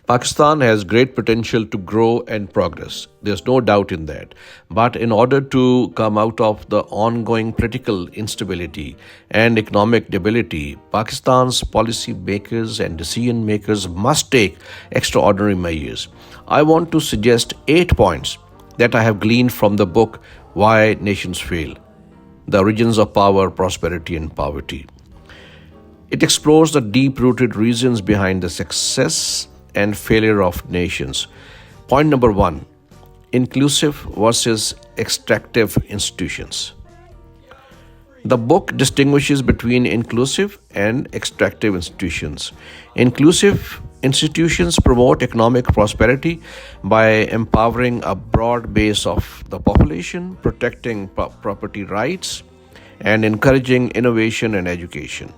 Pakistan has great potential to grow and progress. There's no doubt in that. But in order to come out of the ongoing political instability and economic debility, Pakistan's policy makers and decision makers must take extraordinary measures. I want to suggest 8 points that I have gleaned from the book Why Nations Fail: The Origins of Power, Prosperity, and Poverty. It explores the deep rooted reasons behind the success and failure of nations. Point number one: inclusive versus extractive institutions. The book distinguishes between inclusive and extractive institutions. Inclusive institutions promote economic prosperity by empowering a broad base of the population, protecting property rights, and encouraging innovation and education.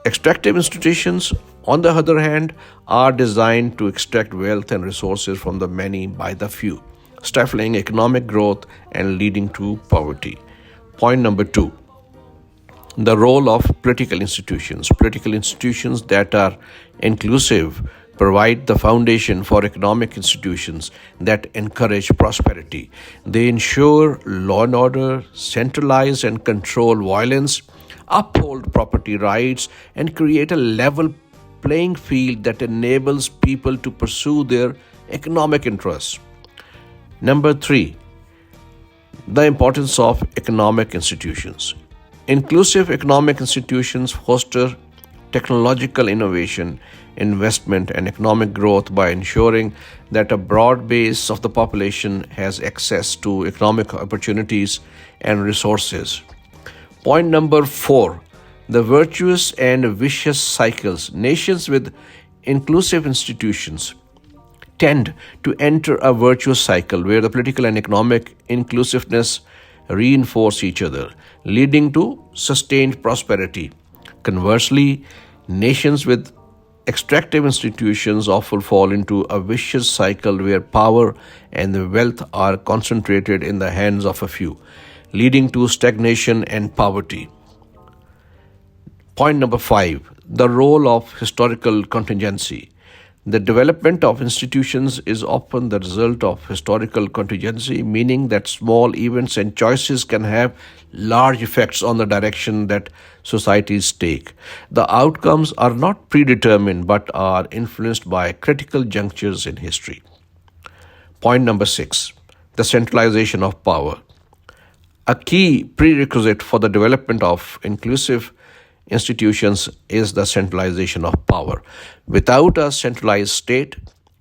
Extractive institutions, on the other hand, are designed to extract wealth and resources from the many by the few, stifling economic growth and leading to poverty. Point number two: the role of political institutions. Political institutions that are inclusive provide the foundation for economic institutions that encourage prosperity. They ensure law and order, centralize and control violence, uphold property rights, and create a level playing field that enables people to pursue their economic interests. Number three: the importance of economic institutions. Inclusive economic institutions foster technological innovation, investment, and economic growth by ensuring that a broad base of the population has access to economic opportunities and resources. Point number four: the virtuous and vicious cycles. Nations with inclusive institutions tend to enter a virtuous cycle where the political and economic inclusiveness reinforce each other, leading to sustained prosperity. Conversely, nations with extractive institutions often fall into a vicious cycle where power and wealth are concentrated in the hands of a few, leading to stagnation and poverty. Point number five: the role of historical contingency. The development of institutions is often the result of historical contingency, meaning that small events and choices can have large effects on the direction that societies take. The outcomes are not predetermined but are influenced by critical junctures in history. Point number six: the centralization of power. A key prerequisite for the development of inclusive institutions is the centralization of power. Without a centralized state,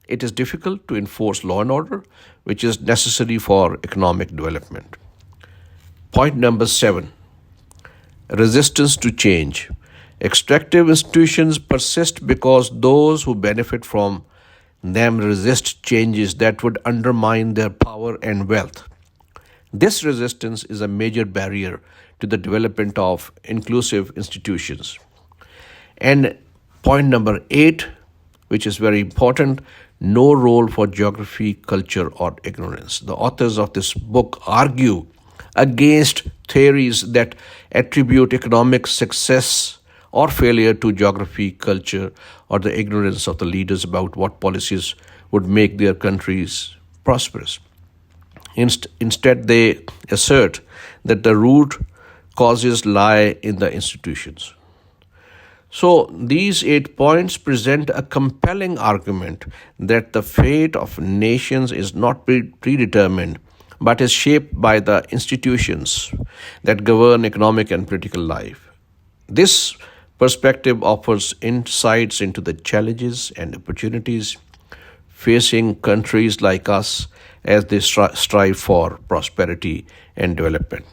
it is difficult to enforce law and order, which is necessary for economic development. Point number seven: resistance to change. Extractive institutions persist because those who benefit from them resist changes that would undermine their power and wealth. This resistance is a major barrier to the development of inclusive institutions. And point number eight, which is very important: no role for geography, culture, or ignorance. The authors of this book argue against theories that attribute economic success or failure to geography, culture, or the ignorance of the leaders about what policies would make their countries prosperous. Instead, they assert that the root causes lie in the institutions. So, these 8 points present a compelling argument that the fate of nations is not predetermined but is shaped by the institutions that govern economic and political life. This perspective offers insights into the challenges and opportunities facing countries like us as they strive for prosperity and development.